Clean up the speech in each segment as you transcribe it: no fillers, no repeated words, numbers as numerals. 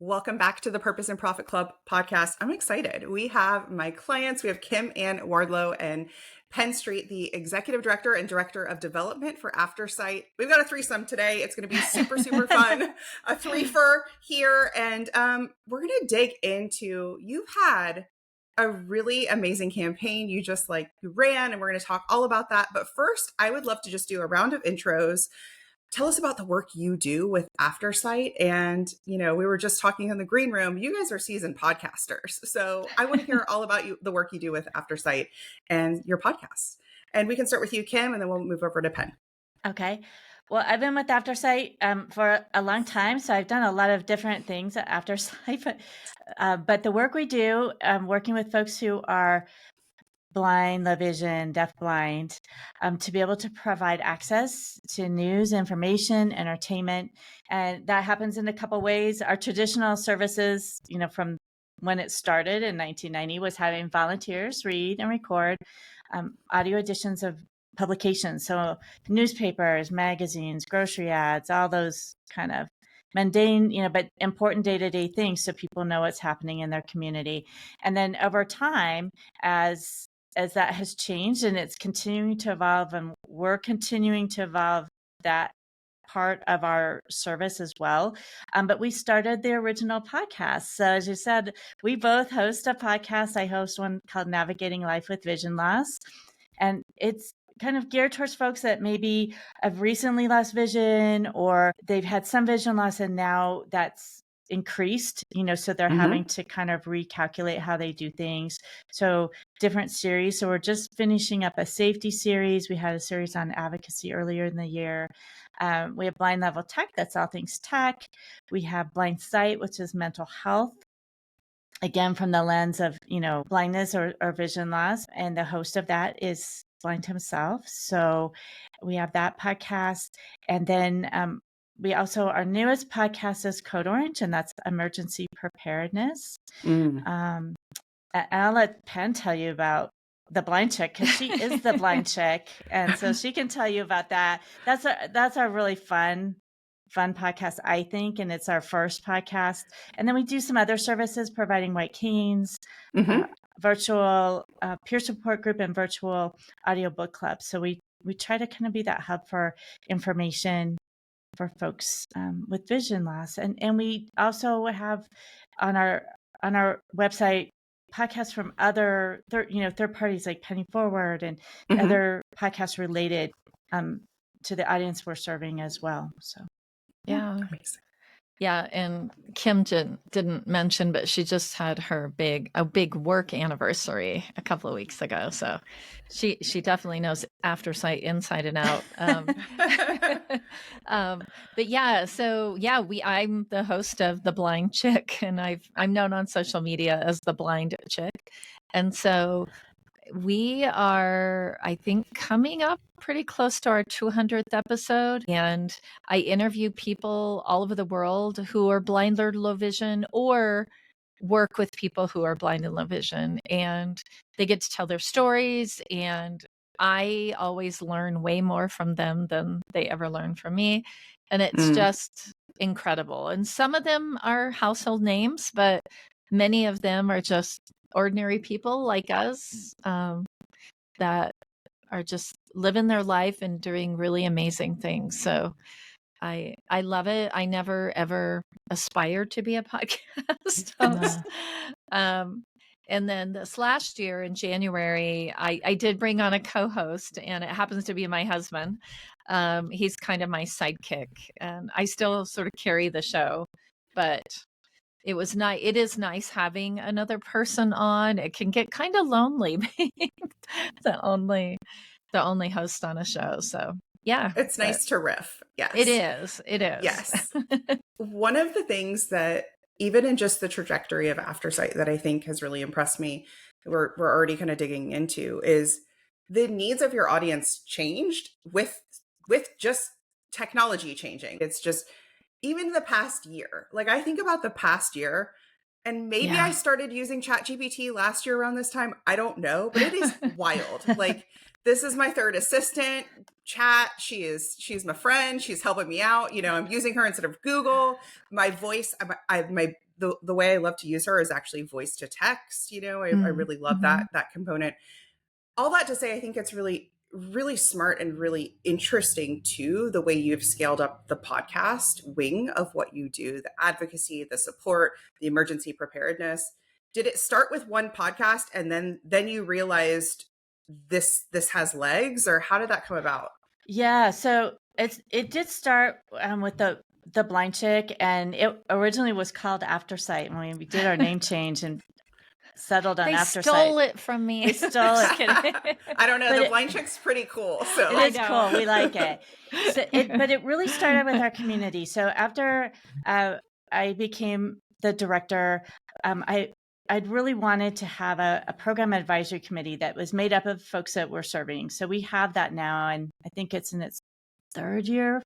Welcome back to the Purpose and Profit Club podcast. I'm excited. We have my clients. We have Kim and Wardlow and Penn Street, the executive director and director of development for Aftersight. We've got a threesome today. It's going to be super, super fun. A threefer here. And we're going to dig into, you've had a really amazing campaign. You ran, and we're going to talk all about that. But first, I would love to just do a round of intros. Tell us about the work you do with Aftersight. And, we were just talking in the green room. You guys are seasoned podcasters. So I want to hear all about the work you do with Aftersight and your podcast. And we can start with you, Kim, and then we'll move over to Penn. Okay. Well, I've been with Aftersight for a long time. So I've done a lot of different things at Aftersight. But the work we do, working with folks who are blind, low vision, deafblind, to be able to provide access to news, information, entertainment. And that happens in a couple ways. Our traditional services, from when it started in 1990, was having volunteers read and record audio editions of publications. So newspapers, magazines, grocery ads, all those kind of mundane, but important day-to-day things so people know what's happening in their community. And then over time, as that has changed and it's continuing to evolve, and we're continuing to evolve that part of our service as well. But we started the original podcast. So as you said, we both host a podcast. I host one called Navigating Life with Vision Loss. And it's kind of geared towards folks that maybe have recently lost vision, or they've had some vision loss and now that's increased, so they're having to kind of recalculate how they do things. So different series. So we're just finishing up a safety series. We had a series on advocacy earlier in the year. We have Blind Level Tech, that's all things tech. We have Blind Sight, which is mental health, again, from the lens of, blindness or vision loss. And the host of that is blind himself. So we have that podcast. And then we also, our newest podcast is Code Orange, and that's emergency preparedness. And I'll let Penn tell you about the blind chick, because she is the blind chick. And so she can tell you about that. That's a really fun podcast, I think. And it's our first podcast. And then we do some other services, providing white canes, virtual peer support group, and virtual audio book club. So we try to kind of be that hub for information for folks with vision loss. And we also have on our website podcasts from other third parties like Penny Forward and other podcasts related to the audience we're serving as well. So yeah. Amazing. Yeah, and Kim didn't mention, but she just had her big work anniversary a couple of weeks ago. So she definitely knows Aftersight inside and out. But yeah, so yeah, I'm the host of The Blind Chick, and I'm known on social media as The Blind Chick. And so we are, I think, coming up pretty close to our 200th episode. And I interview people all over the world who are blind or low vision, or work with people who are blind and low vision. And they get to tell their stories. And I always learn way more from them than they ever learn from me. And it's just incredible. And some of them are household names, but many of them are just ordinary people like us that are just living their life and doing really amazing things. So I love it. I never ever aspired to be a podcast host. And then this last year in January, I did bring on a co-host, and it happens to be my husband. He's kind of my sidekick, and I still sort of carry the show, but it was nice. It is nice having another person on. It can get kind of lonely being the only host on a show. So yeah, It's nice to riff. Yes, it is. It is. Yes. One of the things that, even in just the trajectory of Aftersight, that I think has really impressed me, we're already kind of digging into, is the needs of your audience changed with just technology changing. It's just, even the past year, like I think about the past year, and maybe I started using ChatGPT last year around this time. I don't know, but it is wild. Like, this is my third assistant, Chat. She's my friend. She's helping me out. I'm using her instead of Google. My voice, the way I love to use her is actually voice to text. You know, I really love that component. All that to say, I think it's really, really smart and really interesting too, the way you've scaled up the podcast wing of what you do, the advocacy, the support, the emergency preparedness. Did it start with one podcast and then you realized this has legs, or how did that come about? Yeah, so it did start with the blind chick, and it originally was called Aftersight when we did our name change and settled on They Aftersight. stole it from me. They stole it. I don't know. But The blind chick's pretty cool. So it is cool. We like it. But it really started with our community. So after I became the director, I'd really wanted to have a program advisory committee that was made up of folks that we're serving. So we have that now, and I think it's in its fourth year.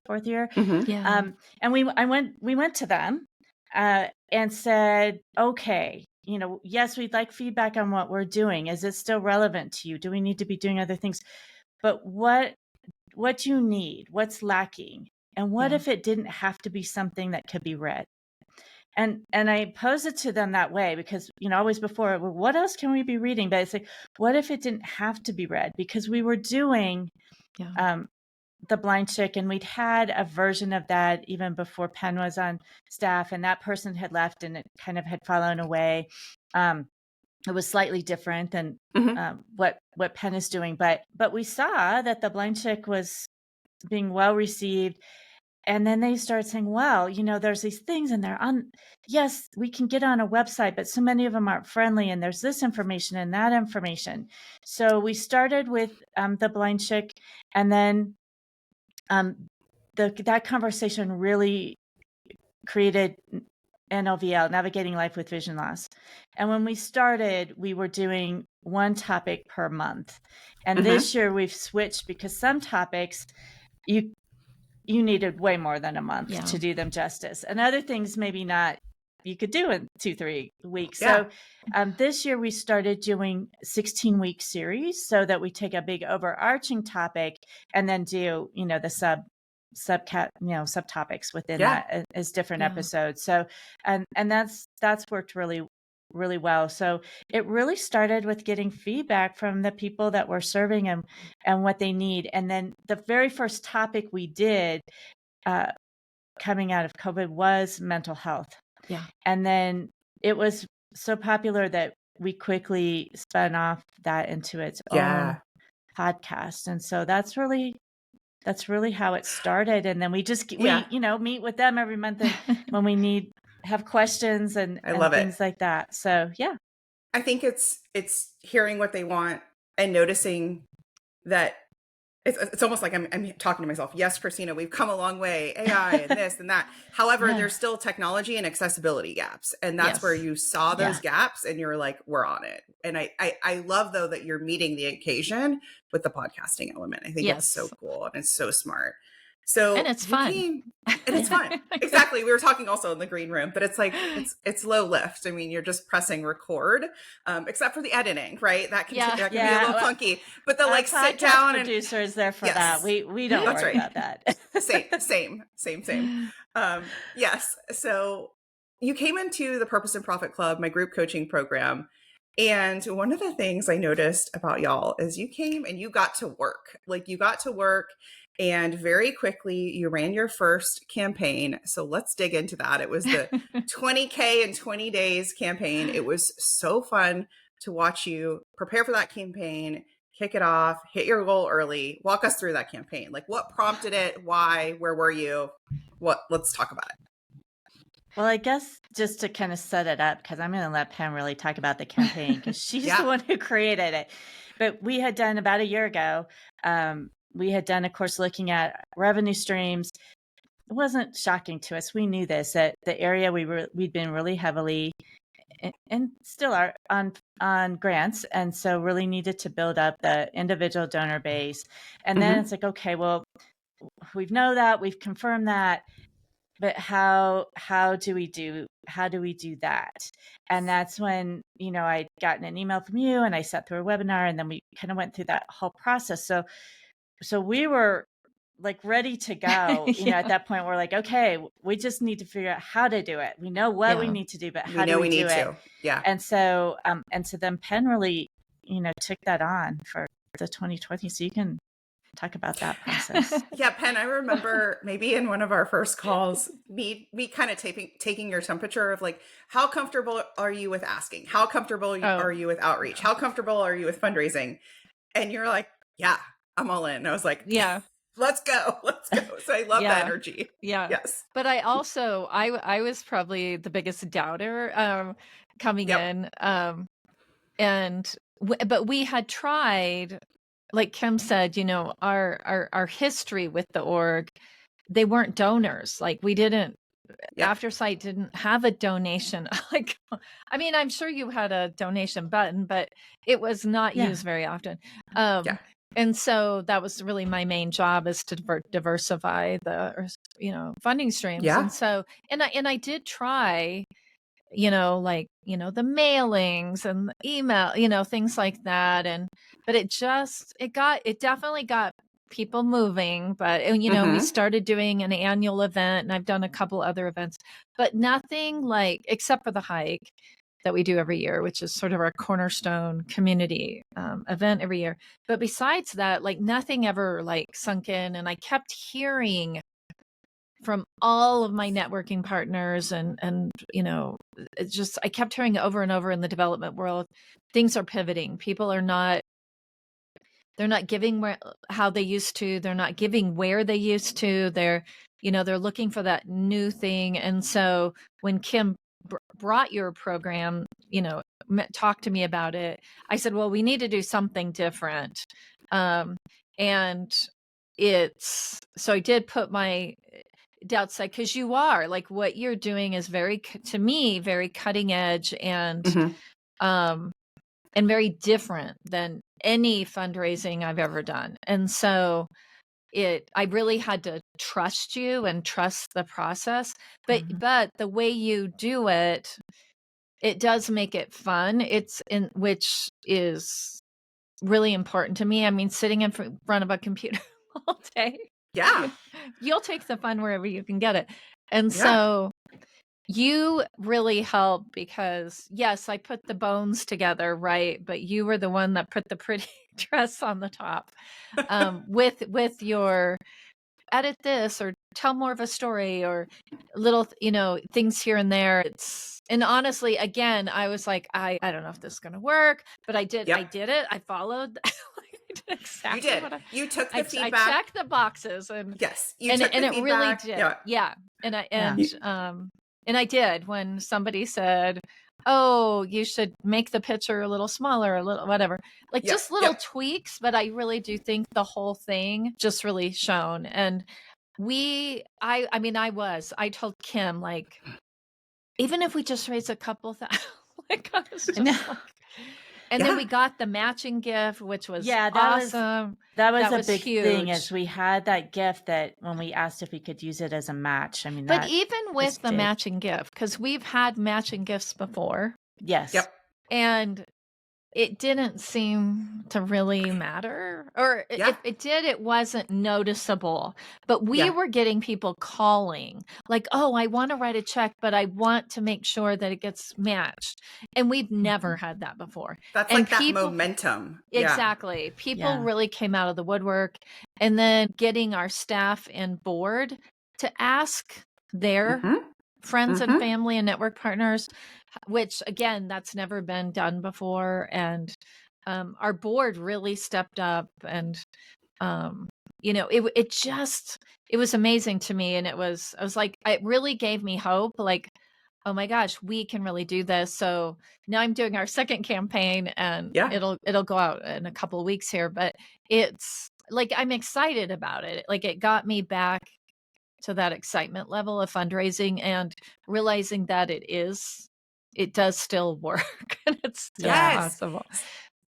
Yeah. And we went to them and said, okay, you know, yes, we'd like feedback on what we're doing. Is it still relevant to you? Do we need to be doing other things? But what do you need? What's lacking? And what if it didn't have to be something that could be read? And I posed it to them that way because, you know, always before, well, what else can we be reading? But it's like, what if it didn't have to be read? Because we were doing the blind chick, and we'd had a version of that even before Penn was on staff, and that person had left and it kind of had fallen away. It was slightly different than what Penn is doing, but we saw that the blind chick was being well received. And then they started saying, well, you know, there's these things and they're on, yes, we can get on a website, but so many of them aren't friendly, and there's this information and that information. So we started with the blind chick, and then that conversation really created NLVL, Navigating Life with Vision Loss. And when we started, we were doing one topic per month. And this year we've switched because some topics you needed way more than a month to do them justice. And other things maybe not, you could do in 2-3 weeks. Yeah. So this year we started doing 16-week series so that we take a big overarching topic and then do, you know, the subtopics within that as different episodes. So, and that's worked really, really well. So it really started with getting feedback from the people that we're serving and what they need. And then the very first topic we did coming out of COVID was mental health. Yeah. And then it was so popular that we quickly spun off that into its own podcast. And so that's really how it started. And then we just, we, you know, meet with them every month when we have questions and things like that. So, yeah. I think it's hearing what they want and noticing that it's almost like I'm talking to myself. Yes, Christina, we've come a long way, AI and this and that. However, there's still technology and accessibility gaps. And that's where you saw those gaps and you're like, we're on it. And I love though that you're meeting the occasion with the podcasting element. I think it's so cool and it's so smart. So and it's fun. And it's fun. Exactly. We were talking also in the green room, but it's like it's low lift. I mean, you're just pressing record, except for the editing, right? That can be a little clunky. But the like sit down and producer is there for that. We don't worry about that. Same. Yes. So you came into the Purpose and Profit Club, my group coaching program. And one of the things I noticed about y'all is you came and you got to work. Like you got to work. And very quickly, you ran your first campaign. So let's dig into that. It was the 20K in 20 days campaign. It was so fun to watch you prepare for that campaign, kick it off, hit your goal early. Walk us through that campaign. Like what prompted it? Why? Where were you? Let's talk about it. Well, I guess just to kind of set it up, because I'm going to let Penn really talk about the campaign because she's the one who created it. But we had done about a year ago, we had done, of course, looking at revenue streams. It wasn't shocking to us. We knew this, that the area we'd been really heavily and still are on grants. And so really needed to build up the individual donor base. And then it's like, okay, well, we've confirmed that, but how do we do that? And that's when, you know, I'd gotten an email from you and I sat through a webinar and then we kind of went through that whole process. So we were like ready to go. You know, at that point, we're like, okay, we just need to figure out how to do it. We know what we need to do, but We how do know we we do need it? to. Yeah. And so then Penn really, you know, took that on for the 2020. So you can talk about that process. Yeah, Penn, I remember maybe in one of our first calls, me kind of taking your temperature of like, how comfortable are you with asking? How comfortable are you with outreach? How comfortable are you with fundraising? And you're like, yeah, I'm all in. And I was like, Yeah. let's go. Let's go. So I love the energy. Yeah. Yes. But I also, I was probably the biggest doubter coming in. But we had tried, like Kim said, you know, our history with the org, they weren't donors. Like we didn't, Aftersight didn't have a donation. Like, I mean, I'm sure you had a donation button, but it was not used very often. And so that was really my main job, is to diversify the, you know, funding streams. Yeah. And so, and I did try, you know, like, you know, the mailings and the email, you know, things like that. But it definitely got people moving. But, you know, we started doing an annual event, and I've done a couple other events, but nothing like, except for the hike that we do every year, which is sort of our cornerstone community event every year. But besides that, like nothing ever like sunk in. And I kept hearing from all of my networking partners and you know, it's just, I kept hearing over and over in the development world, things are pivoting. People are not, they're not giving how they used to. They're not giving where they used to. They're, you know, they're looking for that new thing. And so when Kim brought your program, you know, talked to me about it, I said, well, we need to do something different. And it's, so I did put my doubts aside, because you are like, what you're doing is very, to me, very cutting edge and very different than any fundraising I've ever done. And so I really had to trust you and trust the process, but the way you do it, it does make it fun. Which is really important to me. I mean, sitting in front of a computer all day. Yeah. You'll take the fun wherever you can get it. And so you really helped, because yes, I put the bones together, right? But you were the one that put the pretty dress on the top, with your edit this or tell more of a story or little, you know, things here and there. And honestly, again, I was like, I don't know if this is going to work, but I did it. I followed. Exactly. You did. You took the feedback. I checked the boxes, and yes, you took the feedback. It really did. Yeah. And I did, when somebody said, oh, you should make the picture a little smaller, a little whatever, like just little tweaks. But I really do think the whole thing just really shone. And I told Kim, like, even if we just raise a couple thousand, like, I was just like, and then we got the matching gift, which was awesome. That was a big huge thing, is we had that gift that when we asked if we could use it as a match. I mean, but even with the matching gift, because we've had matching gifts before. Yes. Yep. And it didn't seem to really matter, or if it did, it wasn't noticeable. But we were getting people calling like, oh, I want to write a check, but I want to make sure that it gets matched. And we've never had that before. That's and like that momentum. Exactly. People really came out of the woodwork. And then getting our staff and board to ask their friends and family and network partners, which again, that's never been done before. And our board really stepped up, and you know, it was amazing to me. And I was like, it really gave me hope, like, oh my gosh, we can really do this. So now I'm doing our second campaign, and it'll go out in a couple of weeks here, but it's like, I'm excited about it. Like, it got me back to that excitement level of fundraising, and realizing that it does still work, and it's still possible.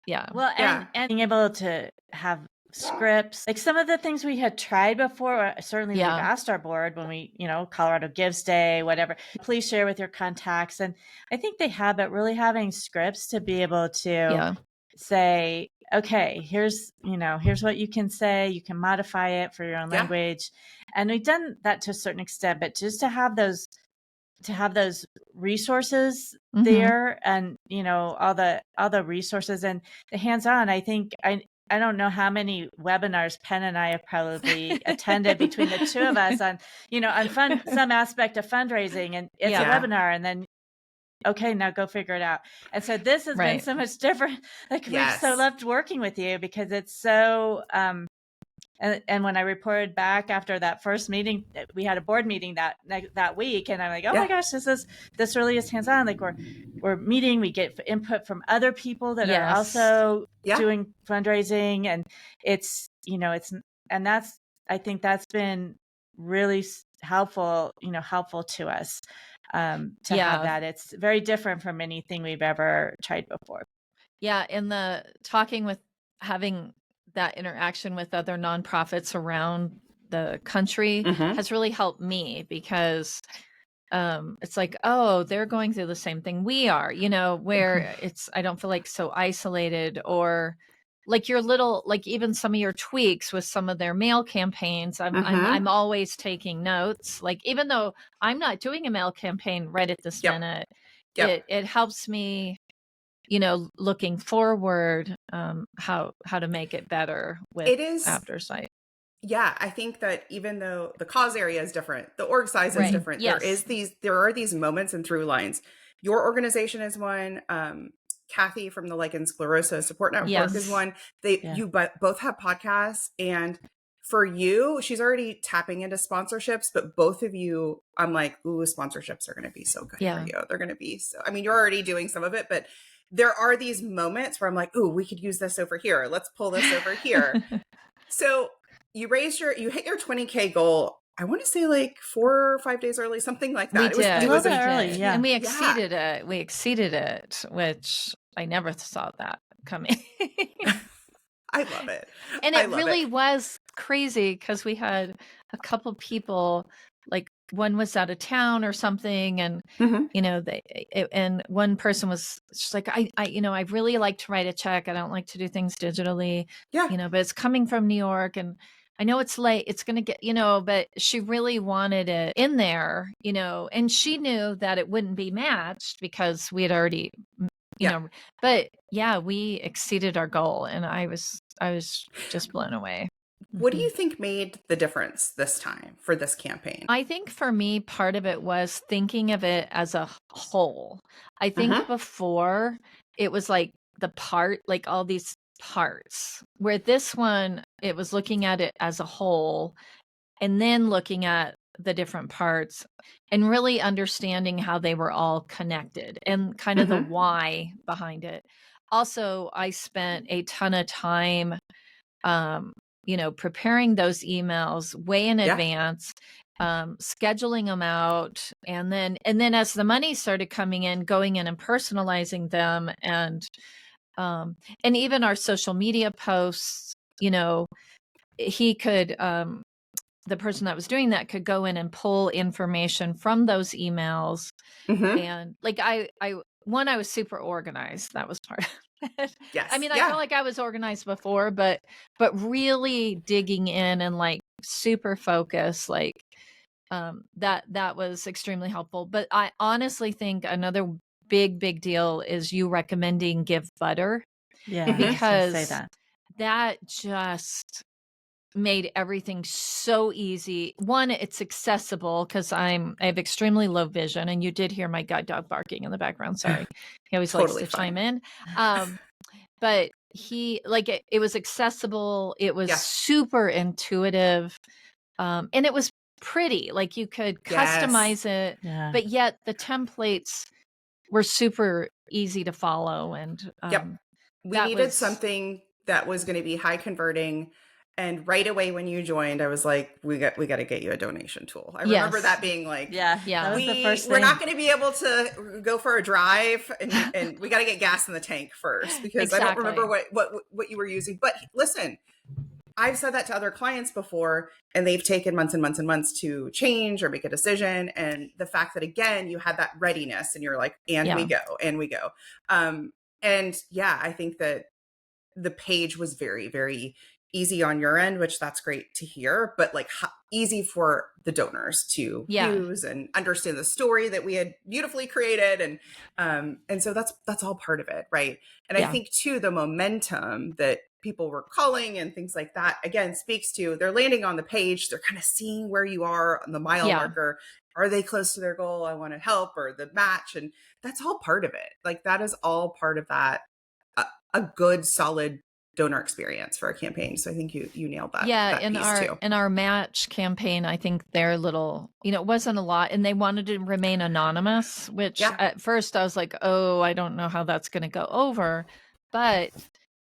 Yeah. Well, and being able to have scripts, like some of the things we had tried before, certainly we've asked our board when we, you know, Colorado Gives Day, whatever, please share with your contacts. And I think they have, but really having scripts to be able to say, okay, here's what you can say. You can modify it for your own language. And we've done that to a certain extent, but just to have those resources there, and all the resources and the hands-on. I think I don't know how many webinars Penn and I have probably attended between the two of us on some aspect of fundraising, and it's a webinar, and then okay, now go figure it out. And so this has been so much different. Like we've so loved working with you because it's so and when I reported back after that first meeting, we had a board meeting that week, and I'm like, oh my gosh, this really is hands-on. Like we're meeting, we get input from other people that are also doing fundraising, and I think that's been really helpful to us to have that. It's very different from anything we've ever tried before. Yeah, and the having that interaction with other nonprofits around the country has really helped me, because it's like, oh, they're going through the same thing we are, where I don't feel like so isolated, or like even some of your tweaks with some of their mail campaigns. I'm always taking notes, like even though I'm not doing a mail campaign right at this minute, it helps me looking forward, how to make it better with Aftersight. Yeah, I think that even though the cause area is different, the org size is different. Yes. There are these moments and through lines. Your organization is one. Kathy from the Lichen Sclerosis Support Network is one. You both have podcasts, and for you, she's already tapping into sponsorships, but both of you, I'm like, ooh, sponsorships are going to be so good for you. They're going to be so, I mean, you're already doing some of it, but there are these moments where I'm like, ooh, we could use this over here. Let's pull this over here. So you hit your 20K goal. I want to say like 4 or 5 days early, something like that. It was early. Yeah. And we exceeded it. We exceeded it, which I never saw that coming. I love it. And it really was crazy, because we had a couple people, like one was out of town or something, and and one person was just like, I really like to write a check. I don't like to do things digitally. But it's coming from New York, and I know it's late. It's going to get, but she really wanted it in there, and she knew that it wouldn't be matched because we had already, but we exceeded our goal, and I was just blown away. What do you think made the difference this time for this campaign? I think for me, part of it was thinking of it as a whole. I think before it was like like all these parts, where this one, it was looking at it as a whole, and then looking at the different parts and really understanding how they were all connected and kind of the why behind it. Also, I spent a ton of time preparing those emails way in advance, scheduling them out, and then as the money started coming in, going in and personalizing them, and even our social media posts, he could, the person that was doing that could go in and pull information from those emails. And like I was super organized. That was part of it. I mean, I felt like I was organized before, but really digging in and like super focused, like that was extremely helpful. But I honestly think another big deal is you recommending Give Butter. Yeah, because say that just made everything so easy. One, it's accessible, because I have extremely low vision, and you did hear my guide dog barking in the background. Sorry, he always likes to chime in. But it was accessible. It was super intuitive, and it was pretty. Like you could customize it, but yet the templates were super easy to follow. And we needed something that was going to be high converting. And right away when you joined, I was like, we got to get you a donation tool. I remember that being like, that was the first thing. We're not going to be able to go for a drive, and we got to get gas in the tank first, because I don't remember what you were using. But listen, I've said that to other clients before, and they've taken months and months and months to change or make a decision. And the fact that, again, you had that readiness, and you're like, we go. And I think that the page was very, very easy on your end, which that's great to hear, but like easy for the donors to use and understand the story that we had beautifully created. And so that's all part of it. Right. And I think too, the momentum that people were calling and things like that, again, speaks to they're landing on the page. They're kind of seeing where you are on the mile marker. Are they close to their goal? I want to help, or the match. And that's all part of it. Like that is all part of that, a good, solid donor experience for a campaign. So I think you nailed that. Yeah, that in our match campaign, I think their little, it wasn't a lot, and they wanted to remain anonymous, which at first I was like, oh, I don't know how that's going to go over, but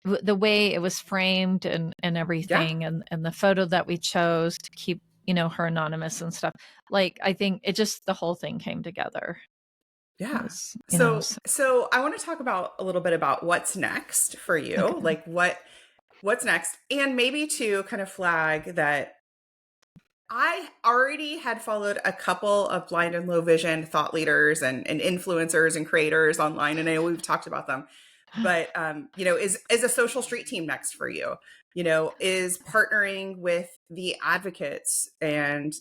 the way it was framed and everything, and the photo that we chose to keep, her anonymous and stuff, like I think it just, the whole thing came together. Yeah. So I want to talk about a little bit about what's next for you, like what's next, and maybe to kind of flag that I already had followed a couple of blind and low vision thought leaders and influencers and creators online, and I know we've talked about them. But is a social street team next for you? Is partnering with the advocates and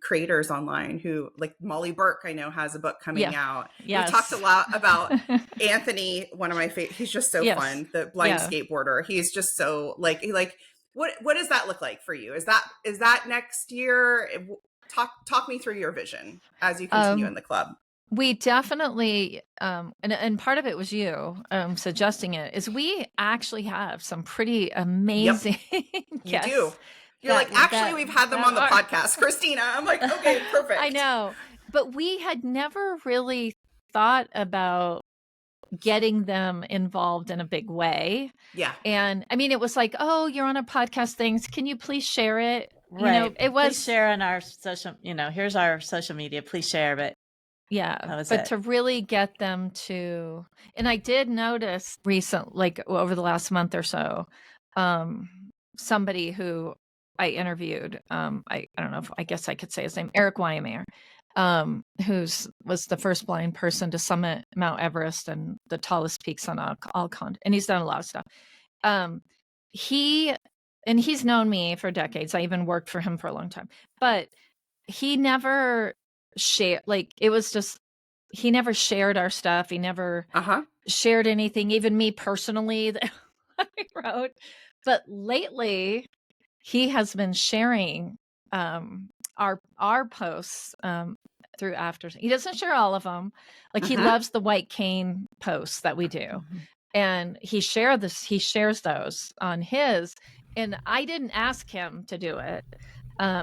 creators online who, like Molly Burke, I know has a book coming out. Yes. We talked a lot about Anthony, one of my favorite. He's just so fun. The blind skateboarder. He's just so like what does that look like for you? Is that next year? Talk me through your vision as you continue in the club. We definitely, and part of it was you suggesting it, is we actually have some pretty amazing guests. You do. You're like, actually, we've had them on the podcast, Christina. I'm like, okay, perfect. I know. But we had never really thought about getting them involved in a big way. Yeah. And I mean, it was like, oh, you're on a podcast things. Can you please share it? Right. It was please share on our social, here's our social media. Please share. But to really get them to, and I did notice like over the last month or so, somebody who I interviewed, I don't know if I guess I could say his name, Eric Wymeyer, was the first blind person to summit Mount Everest and the tallest peaks on all continents, and he's done a lot of stuff. He's known me for decades. I even worked for him for a long time, but he never shared, like it was just, he never shared our stuff. He never shared anything, even me personally, that I wrote. But lately he has been sharing our posts through Aftersight. He doesn't share all of them. Like he loves the white cane posts that we do. And he shares those on his, and I didn't ask him to do it.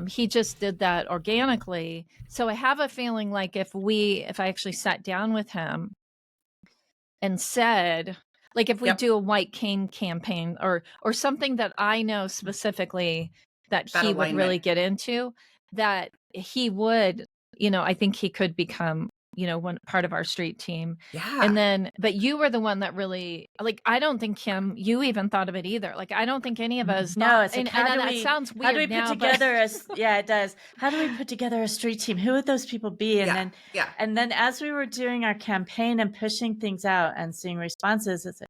He just did that organically. So I have a feeling like if I actually sat down with him and said, like if we do a white cane campaign or something that I know specifically that he would really get into, that he would, I think he could become, one part of our street team. Yeah. And then, but you were the one that really, like, I don't think you even thought of it either. Like, I don't think any of us. No, it's like, that sounds weird. How do we put together it does. How do we put together a street team? Who would those people be? And then as we were doing our campaign and pushing things out and seeing responses, it's like,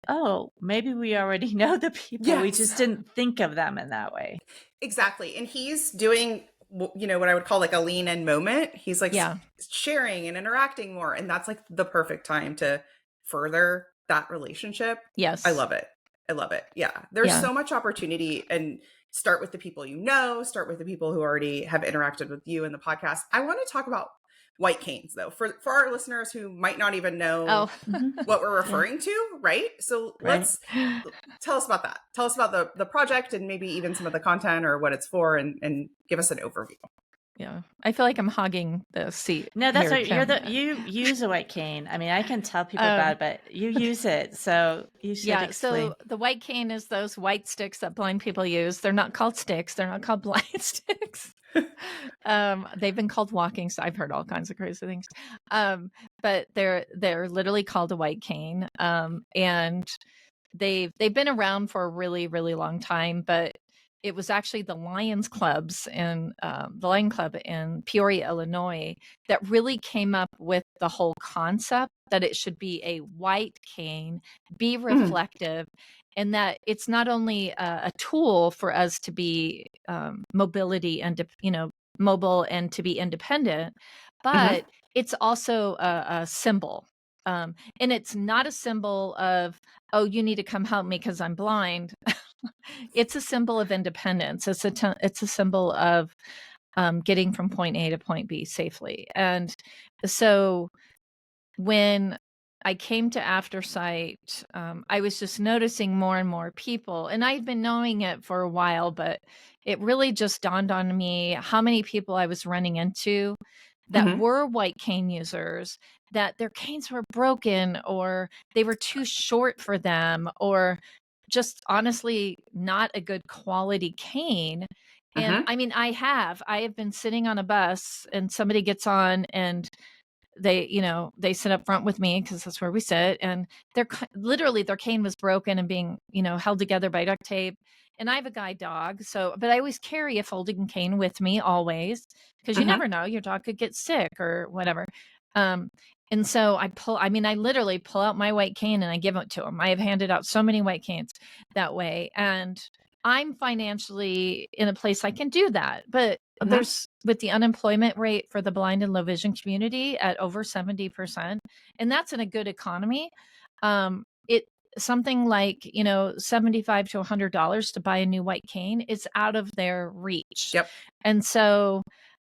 oh, maybe we already know the people. Yes. We just didn't think of them in that way. Exactly. And he's doing, what I would call like a lean in moment. He's like sharing and interacting more. And that's like the perfect time to further that relationship. Yes. I love it. Yeah. There's so much opportunity, and start with the people start with the people who already have interacted with you in the podcast. I want to talk about white canes though, for our listeners who might not even know what we're referring to. Right. So let's tell us about that. Tell us about the project and maybe even some of the content or what it's for, and give us an overview. Yeah. I feel like I'm hogging the seat. No, that's right. You use a white cane. I mean, I can tell people about it, but you use it. So you should explain. So the white cane is those white sticks that blind people use. They're not called sticks. They're not called blind sticks. They've been called walking. So I've heard all kinds of crazy things. But they're literally called a white cane. And they've been around for a really, really long time, but it was actually the Lions Clubs and the Lion Club in Peoria, Illinois, that really came up with the whole concept that it should be a white cane, be Mm. reflective, and that it's not only a tool for us to be mobility and mobile and to be independent, but it's also a symbol. And it's not a symbol of, oh, you need to come help me because I'm blind. It's a symbol of independence. It's a symbol of getting from point A to point B safely. And so when I came to Aftersight, I was just noticing more and more people, and I've been knowing it for a while, but it really just dawned on me how many people I was running into that were white cane users, that their canes were broken or they were too short for them, or just honestly not a good quality cane. And I mean, I have been sitting on a bus and somebody gets on and they sit up front with me because that's where we sit, and literally their cane was broken and being held together by duct tape. And I have a guide dog, but I always carry a folding cane with me always, because you never know, your dog could get sick or whatever. And so I literally pull out my white cane and I give it to them. I have handed out so many white canes that way, and I'm financially in a place I can do that. But there's, with the unemployment rate for the blind and low vision community at over 70%, and that's in a good economy, it something like $75 to $100 to buy a new white cane is out of their reach. Yep. And so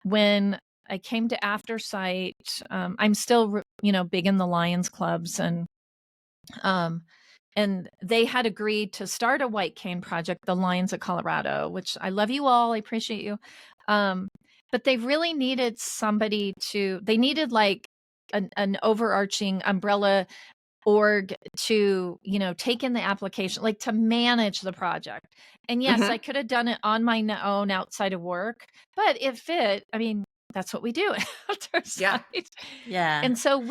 when I came to Aftersight, I'm still big in the Lions clubs, and they had agreed to start a white cane project, the Lions of Colorado, which I love you all. I appreciate you. But they really needed they needed like an overarching umbrella org to, take in the application, like to manage the project. And yes, I could have done it on my own outside of work, but it fit. I mean, that's what we do at Aftersight. Yeah. And so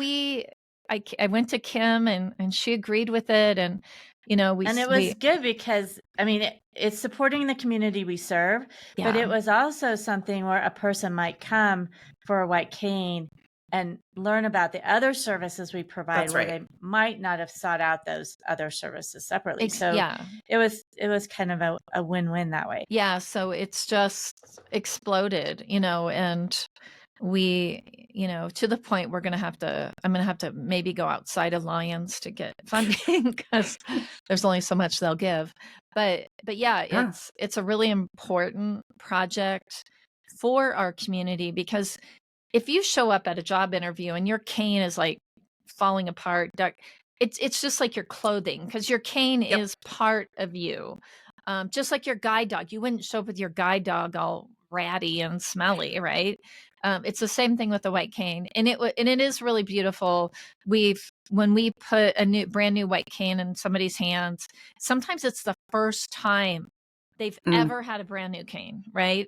I went to Kim and she agreed with it. And, it was good because, I mean, it's supporting the community we serve, but it was also something where a person might come for a white cane and learn about the other services we provide. That's where right. they might not have sought out those other services separately. Yeah. It was kind of a win-win that way. Yeah. So it's just exploded, and we, to the point I'm going to have to maybe go outside of Lions to get funding because there's only so much they'll give. But yeah, it's a really important project for our community, because if you show up at a job interview and your cane is like falling apart, it's just like your clothing, because your cane is part of you. Just like your guide dog, you wouldn't show up with your guide dog all ratty and smelly, right? It's the same thing with the white cane, and it is really beautiful. When we put a brand new white cane in somebody's hands, sometimes it's the first time they've ever had a brand new cane, right?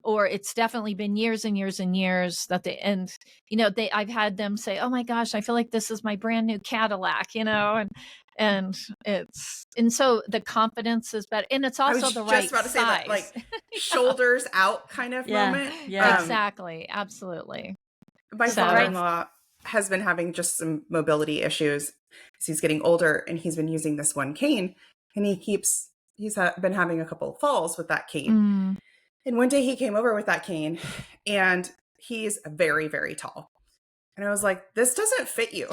Or it's definitely been years and years and years that I've had them say, "Oh my gosh, I feel like this is my brand new Cadillac," and so the confidence is better, and it's also the right size. Say that, like shoulders out kind of moment. Yeah, exactly, absolutely. My father-in-law has been having just some mobility issues because he's getting older, and he's been using this one cane, and he's been having a couple of falls with that cane. And one day he came over with that cane, and he's very, very tall. And I was like, this doesn't fit you.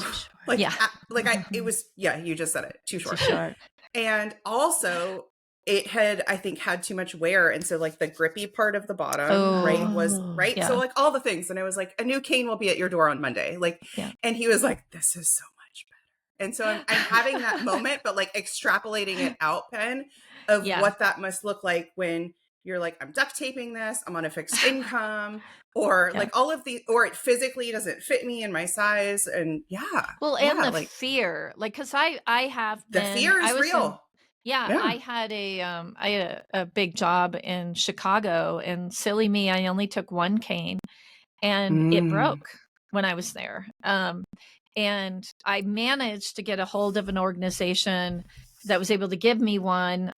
You just said it, too short. And also it had, I think, had too much wear. And so like the grippy part of the bottom, was right. Yeah. So like all the things. And I was like, a new cane will be at your door on Monday. And he was like, this is so much better. And so I'm having that moment, but like extrapolating it out, Penn, of what that must look like when you're like, I'm duct taping this, I'm on a fixed income, or like all of the, or it physically doesn't fit me in my size. And the fear, like, cause I have the fear is real. I had a big job in Chicago, and silly me, I only took one cane, and it broke when I was there. And I managed to get a hold of an organization that was able to give me one,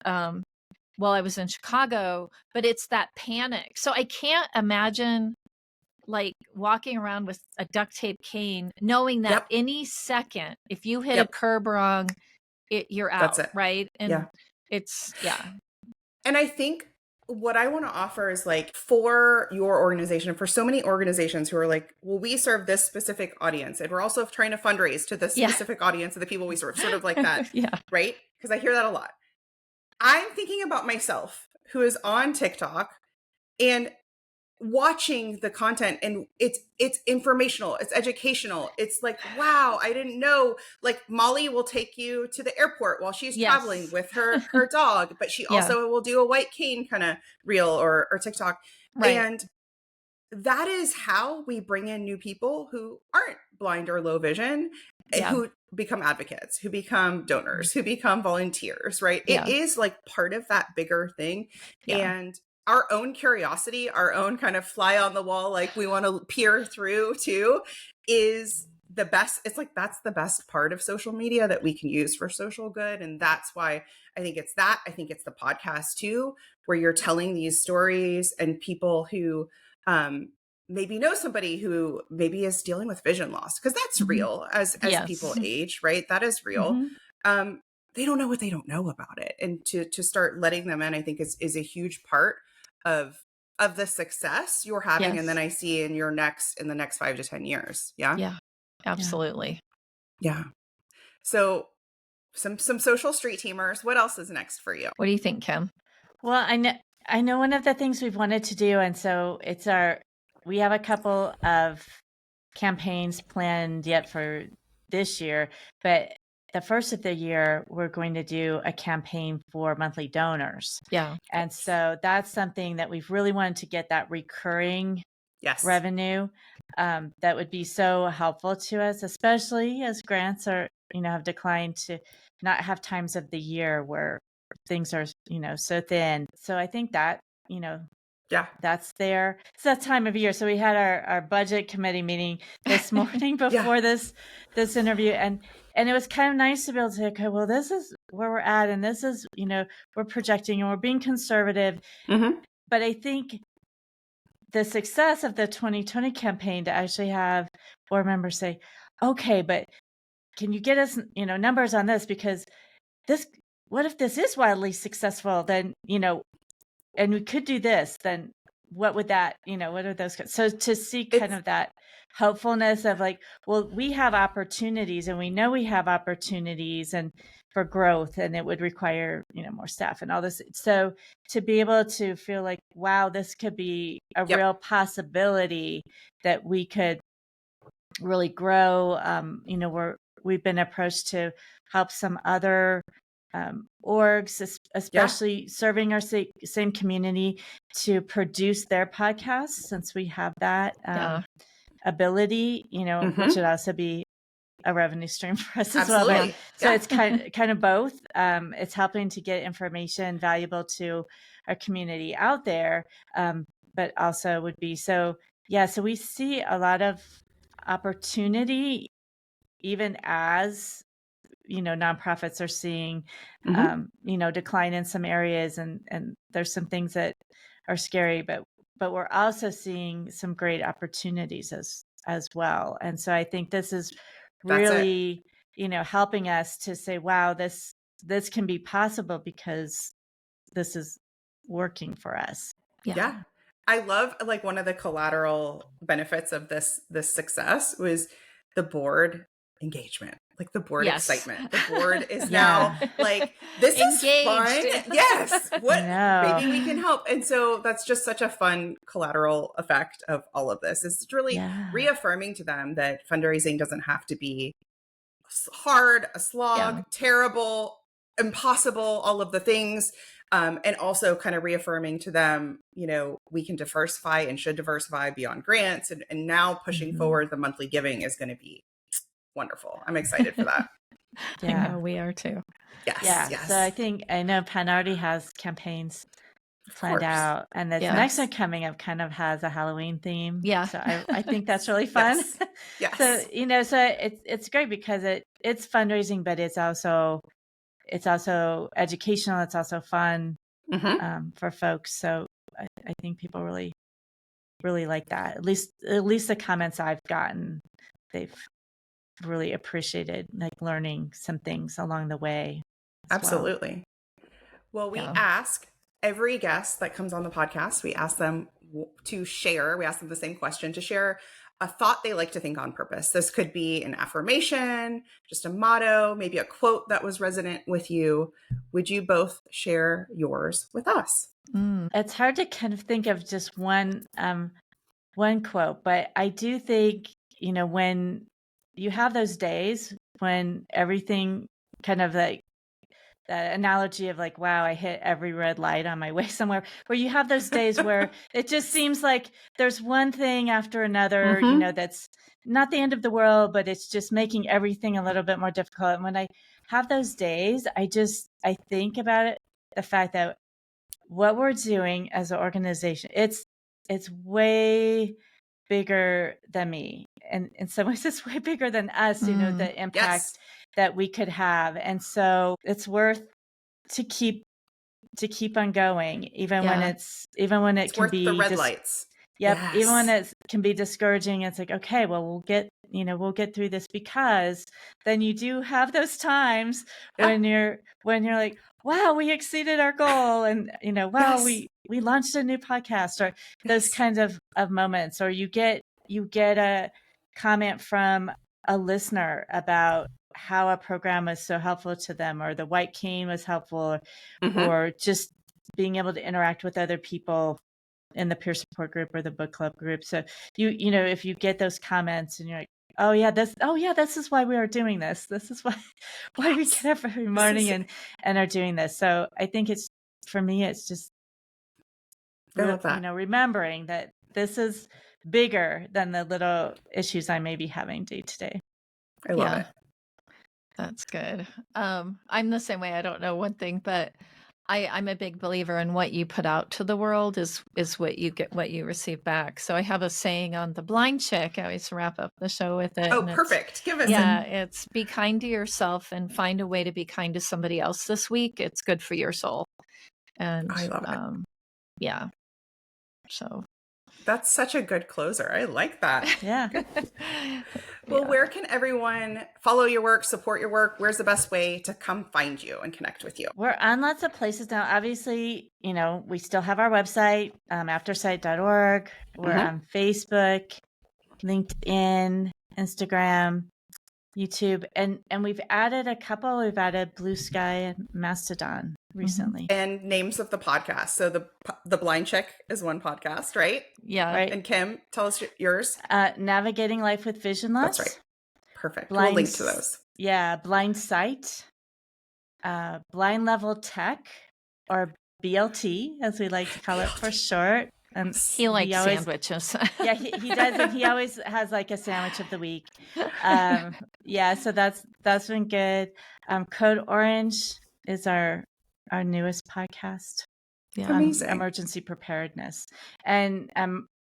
while I was in Chicago, but it's that panic. So I can't imagine like walking around with a duct tape cane, knowing that Yep. any second, if you hit a Yep. curb wrong, you're That's out, it. right? Yeah. And it's, yeah. And I think what I want to offer is like for your organization, for so many organizations who are like, well, we serve this specific audience and we're also trying to fundraise to this Yeah. specific audience of the people we serve, sort of like that. Yeah. Right? Because I hear that a lot. I'm thinking about myself who is on TikTok and watching the content, and it's informational, it's educational. It's like, wow, I didn't know, like Molly will take you to the airport while she's Yes. traveling with her dog, but she Yeah. also will do a white cane kind of reel or TikTok. Right. And that is how we bring in new people who aren't blind or low vision, Yeah. who become advocates, who become donors, who become volunteers, right? Yeah. It is like part of that bigger thing. Yeah. And our own curiosity, our own kind of fly on the wall, like we want to peer through too, is the best. It's like, that's the best part of social media that we can use for social good. And that's why I think it's that. I think it's the podcast too, where you're telling these stories and people who, maybe know somebody who maybe is dealing with vision loss, because that's real as Yes. people age, right? That is real. They don't know what they don't know about it. And to start letting them in, I think is a huge part of the success you're having. Yes. And then I see in the next 5 to 10 years. Yeah. Yeah. Absolutely. Yeah. So some social street teamers. What else is next for you? What do you think, Kim? Well, I know one of the things we've wanted to do, and so we have a couple of campaigns planned yet for this year, but the first of the year, we're going to do a campaign for monthly donors. Yeah. And so that's something that we've really wanted to get, that recurring revenue. That would be so helpful to us, especially as grants are, have declined to not have times of the year where things are, so thin. So I think that, that's there. It's that time of year. So we had our budget committee meeting this morning before this interview, and it was kind of nice to be able to say, okay, well, this is where we're at, and this is, we're projecting and we're being conservative. But I think the success of the 2020 campaign to actually have board members say, okay, but can you get us, numbers on this? Because what if this is wildly successful? Then, and we could do this, then what would that, what are those? So to see kind of that hopefulness of like, well, we have opportunities, and we know we have opportunities and for growth, and it would require, more staff and all this. So to be able to feel like, wow, this could be a real possibility that we could really grow. We've been approached to help some other orgs, especially serving our same community, to produce their podcasts, since we have that ability, which would also be a revenue stream for us as well. But, so it's kind of both. It's helping to get information valuable to our community out there, but also would be so we see a lot of opportunity, even as nonprofits are seeing decline in some areas, and there's some things that are scary, but we're also seeing some great opportunities as well. And so I think this is really helping us to say, wow, this can be possible because this is working for us. Yeah. I love, like, one of the collateral benefits of this success was the board engagement, like the board excitement. The board is now like, this is fun. Yes. Maybe we can help. And so that's just such a fun collateral effect of all of this. It's really reaffirming to them that fundraising doesn't have to be hard, a slog, terrible, impossible, all of the things. And also kind of reaffirming to them, we can diversify and should diversify beyond grants. And now pushing forward the monthly giving is going to be wonderful. I'm excited for that. I know we are too. Yes. So I know Penn already has campaigns planned out, and the next one coming up kind of has a Halloween theme. So I think that's really fun. Yes. So so it's great because it's fundraising, but it's also educational. It's also fun for folks. So I think people really really like that. At least the comments I've gotten, they've really appreciated like learning some things along the way as well. Absolutely. Well, we Yeah. ask every guest that comes on the podcast, we ask them to share, we ask them the same question, to share a thought they like to think on purpose. This could be an affirmation, just a motto, maybe a quote that was resonant with you. Would you both share yours with us? It's hard to kind of think of just one quote, but I do think, when you have those days when everything kind of like that analogy of like, wow, I hit every red light on my way somewhere, where you have those days where it just seems like there's one thing after another, that's not the end of the world, but it's just making everything a little bit more difficult. And when I have those days, I think about it, the fact that what we're doing as an organization, it's way bigger than me. And in some ways it's way bigger than us, the impact that we could have. And so it's worth to keep on going, even when it can worth be the red lights. Yep. Yes. Even when it can be discouraging, it's like, okay, well, we'll get through this, because then you do have those times when you're like, wow, we exceeded our goal. And, wow, we launched a new podcast, or those kinds of moments, or you get a comment from a listener about how a program was so helpful to them, or the white cane was helpful, or just being able to interact with other people in the peer support group or the book club group. So if you get those comments and you're like, this is why we are doing this. This is why we get up every morning and are doing this. So I think for me, it's just, remembering that this is bigger than the little issues I may be having day to day. I love it. That's good. I'm the same way. I don't know one thing, but I'm a big believer in what you put out to the world is what you get, what you receive back. So I have a saying on the Blind Chick. I always wrap up the show with it. Oh, perfect. Give us it's be kind to yourself and find a way to be kind to somebody else this week. It's good for your soul. And I love it. Yeah. So that's such a good closer. I like that. Yeah. Well, where can everyone follow your work, support your work? Where's the best way to come find you and connect with you? We're on lots of places now. Obviously, we still have our website, aftersight.org. We're on Facebook, LinkedIn, Instagram, YouTube, and we've added a couple. We've added Blue Sky and Mastodon recently. And names of the podcast. So the Blind Chick is one podcast, right? Yeah. Right. And Kim, tell us yours. Navigating Life with Vision Loss. That's right. Perfect. We'll link to those. Yeah. Blind Sight, Blind Level Tech, or BLT, as we like to call it for short. He likes sandwiches. Yeah, he does, and he always has like a sandwich of the week. So that's been good. Code Orange is our newest podcast. Yeah, amazing. Emergency preparedness. And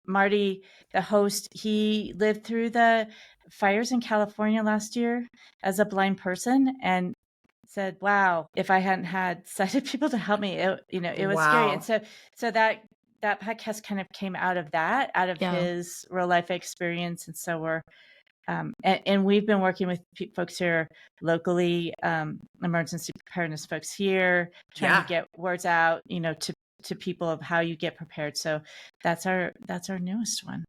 Marty, the host, he lived through the fires in California last year as a blind person, and said, "Wow, if I hadn't had sighted people to help me, it was scary." And so that podcast kind of came out of his real life experience. And so we're, and we've been working with folks here locally, emergency preparedness folks here, trying to get words out, to people of how you get prepared. So that's our newest one.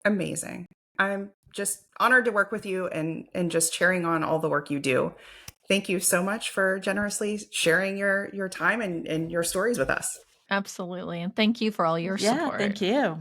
Amazing. I'm just honored to work with you and just cheering on all the work you do. Thank you so much for generously sharing your time and your stories with us. Absolutely. And thank you for all your support. Yeah, thank you.